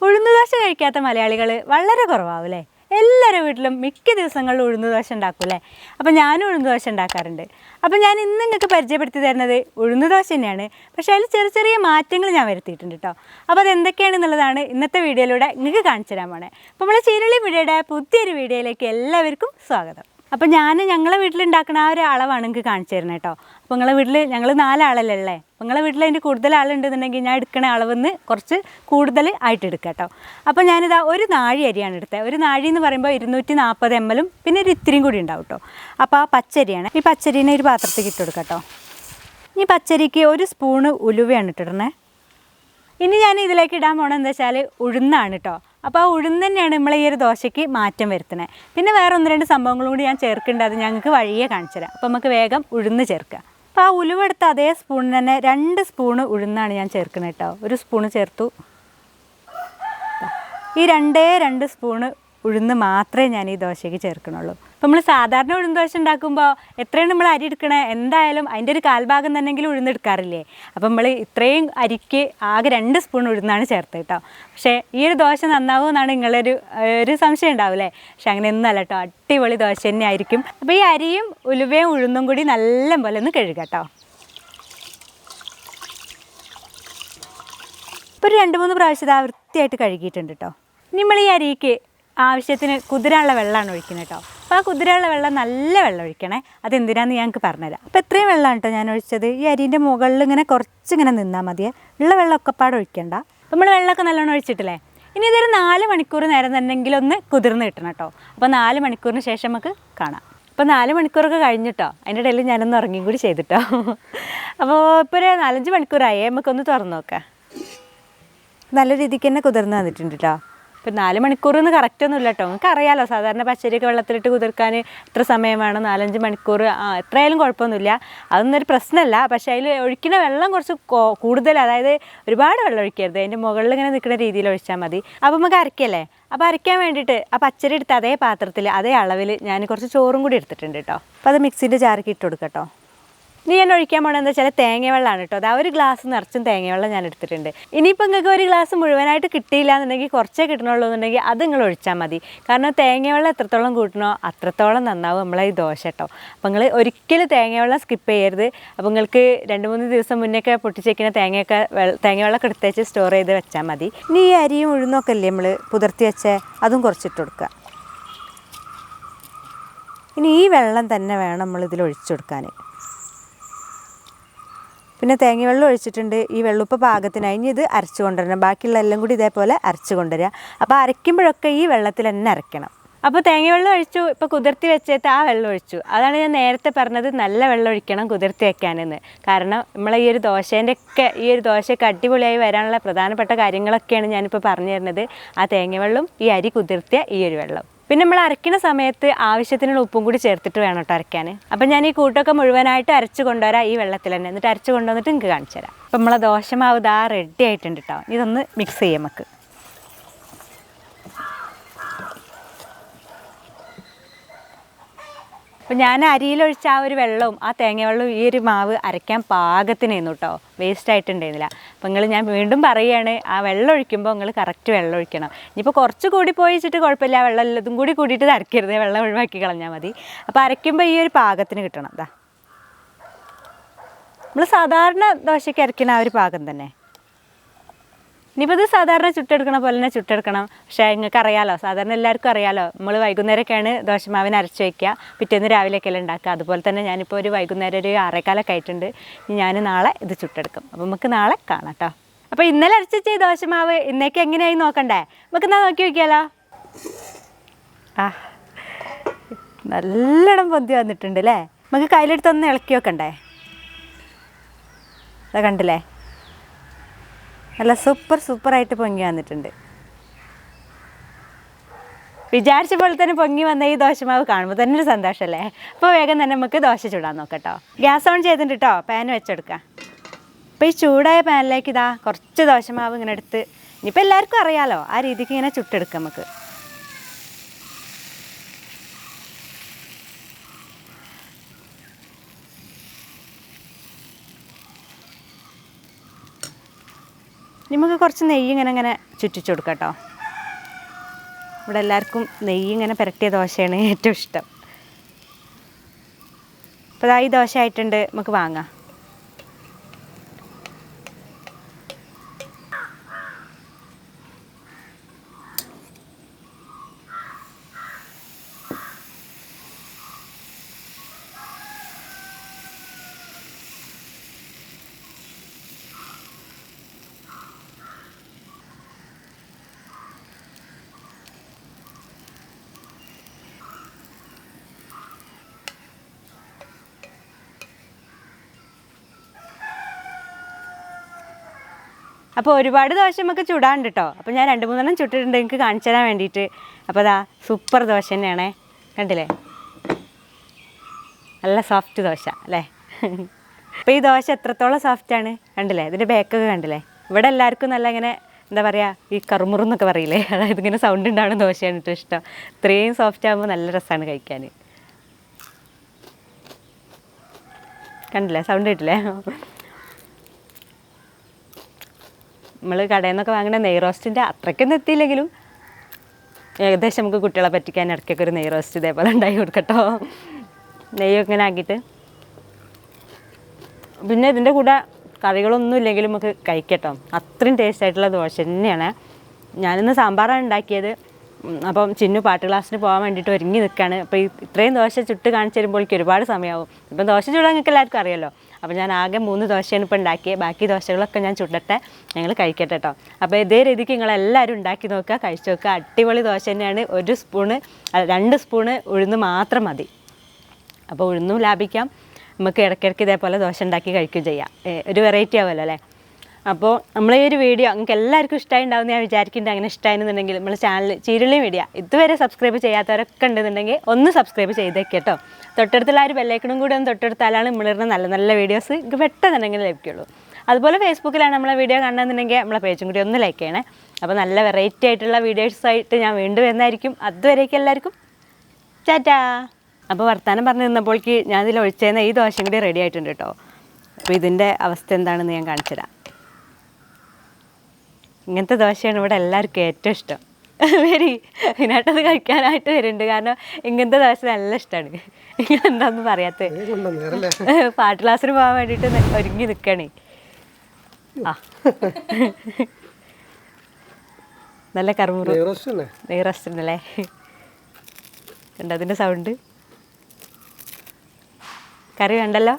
ഉഴുന്ന് ദോശ കഴിക്കാത്ത മലയാളികൾ വളരെ കുറവാകും അല്ലേ? എല്ലാവരുടെ വീട്ടിലും മിക്ക ദിവസങ്ങളിലും ഉഴുന്ന് ദോശ ഉണ്ടാക്കും അല്ലേ? അപ്പോൾ ഞാനും ഉഴുന്ന് ദോശ ഉണ്ടാക്കാറുണ്ട്. അപ്പോൾ ഞാൻ ഇന്ന് നിങ്ങൾക്ക് പരിചയപ്പെടുത്തി തരുന്നത് ഉഴുന്ന് ദോശ തന്നെയാണ്. പക്ഷേ അതിൽ ചെറിയ ചെറിയ മാറ്റങ്ങൾ ഞാൻ വരുത്തിയിട്ടുണ്ട് കേട്ടോ. അപ്പോൾ അതെന്തൊക്കെയാണെന്നുള്ളതാണ് ഇന്നത്തെ വീഡിയോയിലൂടെ നിങ്ങൾക്ക് കാണിച്ചു തരാൻ പോണേ. അപ്പോൾ നമ്മളെ ചീരളി വീഡിയോയുടെ പുതിയൊരു വീഡിയോയിലേക്ക് എല്ലാവർക്കും സ്വാഗതം. അപ്പോൾ ഞങ്ങളെ വീട്ടിലുണ്ടാക്കുന്ന ആ ഒരു അളവാണ് നിങ്ങൾക്ക് കാണിച്ചു തരുന്നത് കേട്ടോ. അപ്പോൾ നിങ്ങളെ വീട്ടിൽ ഞങ്ങൾ 4 ആളല്ലേ ഉള്ളത്. അപ്പോൾ നിങ്ങളെ വീട്ടിൽ അതിൻ്റെ കൂടുതൽ ആളുണ്ടെന്നുണ്ടെങ്കിൽ ഞാൻ എടുക്കുന്ന അളവെന്ന് കുറച്ച് കൂടുതൽ ആയിട്ട് എടുക്കാം കേട്ടോ. അപ്പോൾ ഞാനിതാ ഒരു നാഴി അരിയാണ് എടുത്തത്. ഒരു നാഴി എന്ന് പറയുമ്പോൾ 240 ml പിന്നെ ഒരു ഇത്തിരിയും കൂടി ഉണ്ടാവും കേട്ടോ. അപ്പോൾ ആ പച്ചരിയാണ്. ഈ പച്ചരീനെ ഒരു പാത്രത്തിൽ ഇട്ട് കൊടുക്കാം കേട്ടോ. ഈ പച്ചരിക്ക് 1 സ്പൂണ് ഉലുവയാണ് ഇട്ടിടണേ. ഇനി ഞാൻ ഇതിലേക്ക് ഇടാൻ പോകണമെന്ന് എന്താ വെച്ചാൽ ഉഴുന്നാണ് കേട്ടോ. അപ്പോൾ ആ ഉഴുന്ന് തന്നെയാണ് നമ്മളെ ഈ ഒരു ദോശയ്ക്ക് മാറ്റം വരുത്തുന്നത്. പിന്നെ വേറെ 1-2 സംഭവങ്ങളും കൂടി ഞാൻ ചേർക്കേണ്ടത് അത് ഞങ്ങൾക്ക് വഴിയേ കാണിച്ചു തരാം. അപ്പോൾ നമുക്ക് വേഗം ഉഴുന്ന് ചേർക്കുക. അപ്പോൾ ആ ഉലുവ എടുത്ത അതേ സ്പൂണിന് തന്നെ 2 സ്പൂണ് ഉഴുന്നാണ് ഞാൻ ചേർക്കുന്നത് കേട്ടോ. 1 സ്പൂണ് ചേർത്തു. ഈ 2 സ്പൂണ് ഉഴുന്ന് മാത്രമേ ഞാൻ ഈ ദോശയ്ക്ക് ചേർക്കണുള്ളൂ. അപ്പോൾ നമ്മൾ സാധാരണ ഉഴുന്ന് ദോശ ഉണ്ടാക്കുമ്പോൾ എത്രയാണ് നമ്മൾ അരി എടുക്കണേ, എന്തായാലും അതിൻ്റെ ഒരു കാൽഭാഗം തന്നെങ്കിലും ഉഴുന്നെടുക്കാറില്ലേ? അപ്പോൾ നമ്മൾ ഇത്രയും അരിക്ക് ആകെ 2 സ്പൂൺ ഉഴുന്നാണ് ചേർത്തത് കേട്ടോ. പക്ഷേ ഈ ഒരു ദോശ നന്നാവുമെന്നാണ് നിങ്ങളൊരു സംശയം ഉണ്ടാവില്ലേ? പക്ഷെ അങ്ങനെയൊന്നും അല്ല കേട്ടോ. അടിപൊളി ദോശ തന്നെ ആയിരിക്കും. അപ്പോൾ ഈ അരിയും ഉലുവയും ഉഴുന്നും കൂടി നല്ല പോലെ ഒന്ന് കഴുകാം കേട്ടോ. ഇപ്പോൾ ഒരു 2-3 പ്രാവശ്യം ഇതാ വൃത്തിയായിട്ട് കഴുകിയിട്ടുണ്ട് കേട്ടോ. നമ്മൾ ഈ അരിക്ക് ആവശ്യത്തിന് കുതിരാനുള്ള വെള്ളമാണ് ഒഴിക്കുന്നത് കേട്ടോ. അപ്പോൾ ആ കുതിരാനുള്ള വെള്ളം നല്ല വെള്ളം ഒഴിക്കണേ. അതെന്തിനാന്ന് ഞങ്ങൾക്ക് പറഞ്ഞുതരാം. അപ്പോൾ എത്രയും വെള്ളമാണ് കേട്ടോ ഞാൻ ഒഴിച്ചത്. ഈ അരിൻ്റെ മുകളിൽ ഇങ്ങനെ കുറച്ചിങ്ങനെ നിന്നാൽ മതിയേ. ഉള്ള വെള്ളം ഒക്കെപ്പാട് ഒഴിക്കണ്ട. നമ്മൾ വെള്ളമൊക്കെ നല്ലോണം ഒഴിച്ചിട്ടില്ലേ? ഇനി ഇതൊരു 4 മണിക്കൂർ നേരം തന്നെങ്കിലും ഒന്ന് കുതിർന്ന് കിട്ടണം കേട്ടോ. അപ്പോൾ 4 മണിക്കൂറിന് ശേഷം നമുക്ക് കാണാം. അപ്പോൾ 4 മണിക്കൂറൊക്കെ കഴിഞ്ഞിട്ടോ. അതിൻ്റെ ഇടയിൽ ഞാനൊന്ന് ഉറങ്ങിയും കൂടി ചെയ്തിട്ടോ. അപ്പോൾ ഇപ്പോൾ ഒരു 4-5 മണിക്കൂറായേ. നമുക്കൊന്ന് തുറന്ന് നോക്കാം. നല്ല രീതിക്ക് തന്നെ കുതിർന്ന് വന്നിട്ടുണ്ട് കേട്ടോ. ഇപ്പോൾ 4 മണിക്കൂറൊന്നും കറക്റ്റൊന്നും ഇല്ല കേട്ടോ. നിങ്ങൾക്ക് അറിയാമല്ലോ സാധാരണ പച്ചരിയൊക്കെ വെള്ളത്തിലിട്ട് കുതിർക്കാൻ എത്ര സമയം വേണം? 4-5 മണിക്കൂർ. എത്രയായാലും കുഴപ്പമൊന്നുമില്ല, അതൊന്നും ഒരു പ്രശ്നമല്ല. പക്ഷേ അതിൽ ഒഴിക്കുന്ന വെള്ളം കുറച്ച് കൂടുതൽ, അതായത് ഒരുപാട് വെള്ളം ഒഴിക്കരുത്. അതിൻ്റെ മുകളിൽ ഇങ്ങനെ നിൽക്കുന്ന രീതിയിൽ ഒഴിച്ചാൽ മതി. അപ്പോൾ നമുക്ക് അരയ്ക്കല്ലേ? അപ്പോൾ അരയ്ക്കാൻ വേണ്ടിയിട്ട് ആ പച്ചരി എടുത്ത് അതേ പാത്രത്തിൽ അതേ അളവിൽ ഞാൻ കുറച്ച് ചോറും കൂടി എടുത്തിട്ടുണ്ട് കേട്ടോ. അപ്പോൾ അത് മിക്സിൻ്റെ ജാറിക്ക് ഇട്ട് കൊടുക്കാം കേട്ടോ. ഇനി ഞാൻ ഒഴിക്കാൻ പോകണമെന്ന് എന്താ വെച്ചാൽ തേങ്ങ വെള്ളമാണ് കേട്ടോ. അത് 1 ഗ്ലാസ് നിറച്ചും തേങ്ങ വെള്ളം ഞാൻ എടുത്തിട്ടുണ്ട്. ഇനിയിപ്പോൾ നിങ്ങൾക്ക് 1 ഗ്ലാസ് മുഴുവനായിട്ട് കിട്ടിയില്ല എന്നുണ്ടെങ്കിൽ കുറച്ചേ കിട്ടണുള്ളൂ എന്നുണ്ടെങ്കിൽ അത് നിങ്ങൾ ഒഴിച്ചാൽ മതി. കാരണം തേങ്ങ വെള്ളം എത്രത്തോളം കൂട്ടണോ അത്രത്തോളം നന്നാവും നമ്മളെ ഈ ദോശ കേട്ടോ. അപ്പോൾ നിങ്ങൾ ഒരിക്കലും തേങ്ങ വെള്ളം സ്കിപ്പ് ചെയ്യരുത്. അപ്പോൾ നിങ്ങൾക്ക് 2-3 ദിവസം മുന്നേയൊക്കെ പൊട്ടിച്ചേക്കുന്ന തേങ്ങ വെള്ളമൊക്കെ എടുത്തേച്ച് സ്റ്റോർ ചെയ്ത് വെച്ചാൽ മതി. ഇനി ഈ അരിയും ഉഴുന്നൊക്കെ അല്ലേ നമ്മൾ കുതിർത്തി വെച്ചേ, അതും കുറച്ചിട്ട് കൊടുക്കുക. ഇനി ഈ വെള്ളം തന്നെ വേണം നമ്മളിതിൽ ഒഴിച്ചു കൊടുക്കാൻ. പിന്നെ തേങ്ങ വെള്ളം ഒഴിച്ചിട്ടുണ്ട്. ഈ വെള്ളുപ്പ് പാകത്തിനായി ഇനി ഇത് അരച്ചു കൊണ്ടുവരണം. ബാക്കിയുള്ള എല്ലാം കൂടി ഇതേപോലെ അരച്ചു കൊണ്ടുവരിക. അപ്പോൾ അരയ്ക്കുമ്പോഴൊക്കെ ഈ വെള്ളത്തിൽ തന്നെ അരയ്ക്കണം. അപ്പോൾ തേങ്ങ വെള്ളം ഒഴിച്ചു. ഇപ്പോൾ കുതിർത്തി വെച്ചിട്ട് ആ വെള്ളം ഒഴിച്ചു. അതാണ് ഞാൻ നേരത്തെ പറഞ്ഞത്, നല്ല വെള്ളം ഒഴിക്കണം കുതിർത്തി വെക്കാനെന്ന്. കാരണം നമ്മളെ ഈ ഒരു ദോശയൊക്കെ അടിപൊളിയായി വരാനുള്ള പ്രധാനപ്പെട്ട കാര്യങ്ങളൊക്കെയാണ് ഞാനിപ്പോൾ പറഞ്ഞു തരുന്നത്. ആ തേങ്ങ വെള്ളം, ഈ അരി കുതിർത്തിയ ഈ ഒരു വെള്ളം. പിന്നെ നമ്മൾ അരയ്ക്കുന്ന സമയത്ത് ആവശ്യത്തിനുള്ള ഉപ്പും കൂടി ചേർത്തിട്ട് വേണം കേട്ടോ അരയ്ക്കാൻ. അപ്പം ഞാൻ ഈ കൂട്ടൊക്കെ മുഴുവനായിട്ട് അരച്ച് കൊണ്ടുവരാം ഈ വെള്ളത്തിൽ തന്നെ. എന്നിട്ട് അരച്ച് കൊണ്ടുവന്നിട്ട് നിങ്ങൾക്ക് കാണിച്ചു തരാം. അപ്പം നമ്മളെ ദോശമാവ് ഇതാ റെഡി ആയിട്ടുണ്ട് കേട്ടോ. ഇതൊന്ന് മിക്സ് ചെയ്യാം നമുക്ക്. അപ്പോൾ ഞാൻ അരിയിലൊഴിച്ച ആ ഒരു വെള്ളവും ആ തേങ്ങ വെള്ളവും ഈ ഒരു മാവ് അരയ്ക്കാൻ പാകത്തിനായിരുന്നു കേട്ടോ. വേസ്റ്റ് ആയിട്ടുണ്ടായിരുന്നില്ല. അപ്പോൾ ഞാൻ വീണ്ടും പറയുകയാണ്, ആ വെള്ളം ഒഴിക്കുമ്പോൾ നിങ്ങൾ കറക്റ്റ് വെള്ളം ഒഴിക്കണം. ഇനിയിപ്പോൾ കുറച്ച് കൂടി പോയി വെച്ചിട്ട് കുഴപ്പമില്ല, വെള്ളം എല്ലതും കൂടി കൂടിയിട്ട് അരക്കരുത്, വെള്ളം ഒഴിവാക്കി കളഞ്ഞാൽ മതി. അപ്പോൾ അരയ്ക്കുമ്പോൾ ഈ ഒരു പാകത്തിന് കിട്ടണം. ഇതാ നമ്മൾ സാധാരണ ദോശയ്ക്ക് അരയ്ക്കുന്ന ആ ഒരു പാകം തന്നെ. ഇനിയിപ്പോൾ ഇത് സാധാരണ ചുട്ടെടുക്കണ പോലെ തന്നെ ചുട്ടെടുക്കണം. പക്ഷേ നിങ്ങൾക്ക് അറിയാമല്ലോ, സാധാരണ എല്ലാവർക്കും അറിയാമല്ലോ, നമ്മൾ വൈകുന്നേരമൊക്കെയാണ് ദോശമാവിന് അരച്ച് വയ്ക്കുക, പിറ്റേന്ന് രാവിലെയൊക്കെയല്ലേ ഉണ്ടാക്കുക. അതുപോലെ തന്നെ ഞാനിപ്പോൾ ഒരു വൈകുന്നേരം ഒരു 6:15 ആയിട്ടുണ്ട്. ഞാൻ നാളെ ഇത് ചുട്ടെടുക്കും. അപ്പോൾ നമുക്ക് നാളെ കാണാം കേട്ടോ. അപ്പോൾ ഇന്നലെ അരച്ച് വെച്ച ഈ ദോശമാവ് ഇന്നേക്ക് എങ്ങനെയായി നോക്കണ്ടേ? നമുക്ക് എന്നാ നോക്കി വയ്ക്കാമല്ലോ. നല്ലോണം പൊന്തി വന്നിട്ടുണ്ട് അല്ലേ? നമുക്ക് കയ്യിലെടുത്തൊന്ന് ഇളക്കി വെക്കണ്ടേ? അതാ കണ്ടില്ലേ, നല്ല സൂപ്പറായിട്ട് പൊങ്ങി വന്നിട്ടുണ്ട്. വിചാരിച്ച പോലെ തന്നെ പൊങ്ങി വന്ന ഈ ദോശമാവ് കാണുമ്പോൾ തന്നെ ഒരു സന്തോഷമല്ലേ? അപ്പോൾ വേഗം തന്നെ നമുക്ക് ദോശ ചൂടാൻ നോക്കട്ടോ. ഗ്യാസ് ഓൺ ചെയ്തിട്ടുണ്ട് കേട്ടോ. പാൻ വെച്ചെടുക്കാം. അപ്പോൾ ഈ ചൂടായ പാനിലേക്ക് ഇതാ കുറച്ച് ദോശമാവ് ഇങ്ങനെ എടുത്ത്, ഇനിയിപ്പോൾ എല്ലാവർക്കും അറിയാമല്ലോ, ആ രീതിക്ക് ഇങ്ങനെ ചുട്ടെടുക്കാം നമുക്ക്. നമുക്ക് കുറച്ച് നെയ്യ് ഇങ്ങനെ ചുറ്റിച്ചു കൊടുക്കാം കേട്ടോ. ഇവിടെ എല്ലാവർക്കും നെയ്യ് ഇങ്ങനെ പുരട്ടിയ ദോശയാണ് ഏറ്റവും ഇഷ്ടം. അപ്പോൾ ഈ ദോശ ആയിട്ടുണ്ട്, നമുക്ക് വാങ്ങാം. അപ്പോൾ ഒരുപാട് ദോശ നമുക്ക് ചുടാണ്ട് കേട്ടോ. അപ്പോൾ ഞാൻ 2-3 ചുട്ടിട്ടുണ്ട് എനിക്ക് കാണിച്ചു തരാൻ വേണ്ടിയിട്ട്. അപ്പോൾ അതാ സൂപ്പർ ദോശ തന്നെയാണേ, കണ്ടില്ലേ? നല്ല സോഫ്റ്റ് ദോശ അല്ലേ? അപ്പോൾ ഈ ദോശ എത്രത്തോളം സോഫ്റ്റാണ് കണ്ടില്ലേ? ഇതിൻ്റെ ബാക്കൊക്കെ കണ്ടില്ലേ? ഇവിടെ എല്ലാവർക്കും നല്ല ഇങ്ങനെ എന്താ പറയുക, ഈ കറുമുറെന്നൊക്കെ പറയില്ലേ, അതായത് ഇങ്ങനെ സൗണ്ട് ഉണ്ടാവുന്ന ദോശയാണ് ഏറ്റവും ഇഷ്ടം. ഇത്രയും സോഫ്റ്റ് ആകുമ്പോൾ നല്ല രസമാണ് കഴിക്കാൻ. കണ്ടില്ലേ? സൗണ്ട് കിട്ടില്ലേ? നമ്മൾ കടയിൽ നിന്നൊക്കെ വാങ്ങുന്ന നെയ് റോസ്റ്റിൻ്റെ അത്രയ്ക്കൊന്നും എത്തിയില്ലെങ്കിലും ഏകദേശം നമുക്ക് കുട്ടികളെ പറ്റിക്കാൻ ഇടയ്ക്കൊക്കെ ഒരു നെയ് റോസ്റ്റ് ഇതേപോലെ ഉണ്ടാക്കി കൊടുക്കട്ടോ. നെയ്യൊക്കെ ഇങ്ങനെ ആക്കിയിട്ട്. പിന്നെ ഇതിൻ്റെ കൂടെ കറികളൊന്നും ഇല്ലെങ്കിലും നമുക്ക് കഴിക്കട്ടോ. അത്രയും ടേസ്റ്റ് ആയിട്ടുള്ള ദോശ തന്നെയാണ്. ഞാനിന്ന് സാമ്പാറാണ് ഉണ്ടാക്കിയത്. അപ്പം ചിന്നു പാട്ട് ക്ലാസ്സിന് പോകാൻ വേണ്ടിയിട്ട് ഒരുങ്ങി നിൽക്കുകയാണ്. അപ്പോൾ ഇത്രയും ദോശ ചുട്ട് കാണിച്ച് തരുമ്പോഴേക്ക് ഒരുപാട് സമയമാവും. ഇപ്പം ദോശ ചുടാൻ നിങ്ങൾക്ക് എല്ലാവർക്കും അറിയാമല്ലോ. അപ്പോൾ ഞാൻ ആകെ 3 ദോശയാണ് ഇപ്പോൾ ഉണ്ടാക്കിയത്. ബാക്കി ദോശകളൊക്കെ ഞാൻ ചുടട്ടെ, ഞങ്ങൾ കഴിക്കട്ടെ കേട്ടോ. അപ്പോൾ ഇതേ രീതിക്ക് നിങ്ങളെല്ലാവരും ഉണ്ടാക്കി നോക്കുക, കഴിച്ച് നോക്കുക. അടിപൊളി ദോശ തന്നെയാണ്. 2 സ്പൂണ് ഉഴുന്ന് മാത്രം മതി. അപ്പോൾ ഉഴുന്നും ലാഭിക്കാം, നമുക്ക് ഇടയ്ക്കിടയ്ക്ക് ഇതേപോലെ ദോശ ഉണ്ടാക്കി കഴിക്കുകയും ചെയ്യാം. ഒരു വെറൈറ്റി ആവുമല്ലോ അല്ലേ? അപ്പോൾ നമ്മളെ ഈ ഒരു വീഡിയോ നിങ്ങൾക്ക് എല്ലാവർക്കും ഇഷ്ടമായി ഉണ്ടാവും ഞാൻ വിചാരിക്കുന്നുണ്ട്. അങ്ങനെ ഇഷ്ടമായിരുന്നുണ്ടെങ്കിൽ നമ്മളെ ചാനൽ ചീരുള്ളി മീഡിയ ഇതുവരെ സബ്സ്ക്രൈബ് ചെയ്യാത്തവരൊക്കെ ഉണ്ടെന്നുണ്ടെങ്കിൽ ഒന്ന് സബ്സ്ക്രൈബ് ചെയ്തേക്ക് കേട്ടോ. തൊട്ടടുത്തുള്ള ആ ഒരു ബെല്ലൈക്കണും കൂടി ഒന്ന് തൊട്ടടുത്താലാണ് നമ്മളിരുന്ന നല്ല നല്ല വീഡിയോസ് നിങ്ങൾക്ക് പെട്ടെന്നുണ്ടെങ്കിൽ ലഭിക്കുള്ളൂ. അതുപോലെ ഫേസ്ബുക്കിലാണ് നമ്മളെ വീഡിയോ കാണുന്നുണ്ടെങ്കിൽ നമ്മളെ പേജും കൂടി ഒന്ന് ലൈക്ക് ചെയ്യണേ. അപ്പോൾ നല്ല വെറൈറ്റി ആയിട്ടുള്ള വീഡിയോസായിട്ട് ഞാൻ വീണ്ടും വരുന്നതായിരിക്കും. അതുവരേക്കും എല്ലാവർക്കും ടാറ്റാ. അപ്പോൾ വർത്താനം പറഞ്ഞു നിന്നപ്പോഴേക്ക് ഞാൻ ഇതിൽ ഒഴിച്ചേന്ന ഈ ദോശയും കൂടി റെഡി ആയിട്ടുണ്ട് കേട്ടോ. അപ്പോൾ ഇതിൻ്റെ അവസ്ഥ എന്താണെന്ന് ഞാൻ കാണിച്ചു തരാം. ഇങ്ങനത്തെ ദോശയാണ് ഇവിടെ എല്ലാവർക്കും ഏറ്റവും ഇഷ്ടം. ഇതിനായിട്ടത് കഴിക്കാനായിട്ട് വരുന്നുണ്ട്, കാരണം ഇങ്ങനത്തെ ദോശ നല്ല ഇഷ്ടമാണ്. എന്താണെന്ന് പറയാത്ത പാട്ട് ക്ലാസ്സിന് പോകാൻ വേണ്ടിയിട്ട് ഒരുങ്ങി നിൽക്കണേ. ആ നല്ല കറുമുറു നെയ് റോസ്റ്റ് ഉണ്ടല്ലേ? കണ്ടോ അതിൻ്റെ സൗണ്ട്? കറി കണ്ടല്ലോ.